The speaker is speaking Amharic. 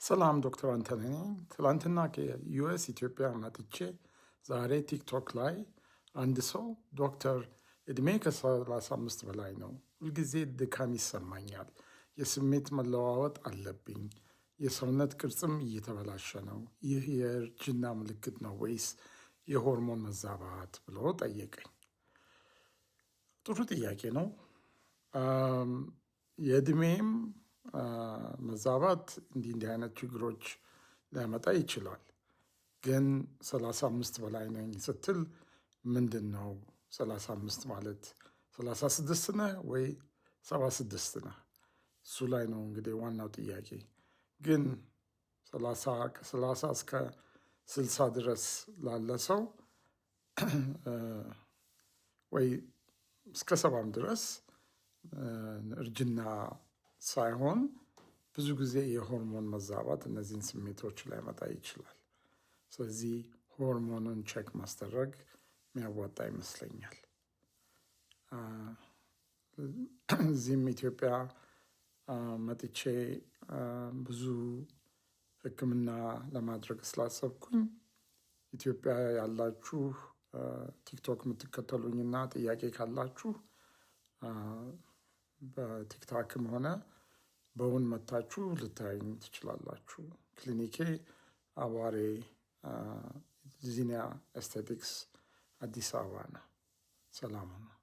ሰላም ዶክተር አንተነህ ነኝ። ትላንትና ከዩኤስ ኢትዮጵያ መጥቼ ዛሬ ቲክቶክ ላይ አንድ ሰው ዶክተር እድሜ ከ35 በላይ ነው፣ ሁልጊዜ ድካም ይሰማኛል፣ የስሜት መለዋወጥ አለብኝ፣ የሰውነት ቅርጽም እየተበላሸ ነው፣ ይህ የእርጅና ምልክት ነው ወይስ የሆርሞን መዛባት ብሎ ጠየቀኝ። ጥሩ ጥያቄ ነው። የእድሜም መዛባት እንዲህ አይነት ችግሮች ሊያመጣ ይችላል። ግን 35 በላይ ነኝ ስትል ምንድን ነው 35 ማለት? 36 ነህ ወይ 76 ነህ? እሱ ላይ ነው እንግዲህ ዋናው ጥያቄ። ግን ከ30 እስከ 60 ድረስ ላለ ሰው ወይ እስከ 70 ድረስ እርጅና ሳይሆን ብዙ ጊዜ የሆርሞን መዛባት እነዚህን ስሜቶች ሊያመጣ ይችላል። ስለዚህ ሆርሞኑን ቼክ ማስደረግ የሚያዋጣ ይመስለኛል። እዚህም ኢትዮጵያ መጥቼ ብዙ ሕክምና ለማድረግ ስላሰብኩኝ ኢትዮጵያ ያላችሁ ቲክቶክ የምትከተሉኝና ጥያቄ ካላችሁ በቲክታክም ሆነ በውን መታችሁ ልታዩኝ ትችላላችሁ። ክሊኒኬ አዋሬ ዚኒያ ኤስቴቲክስ አዲስ አበባ ነው። ሰላም ነው።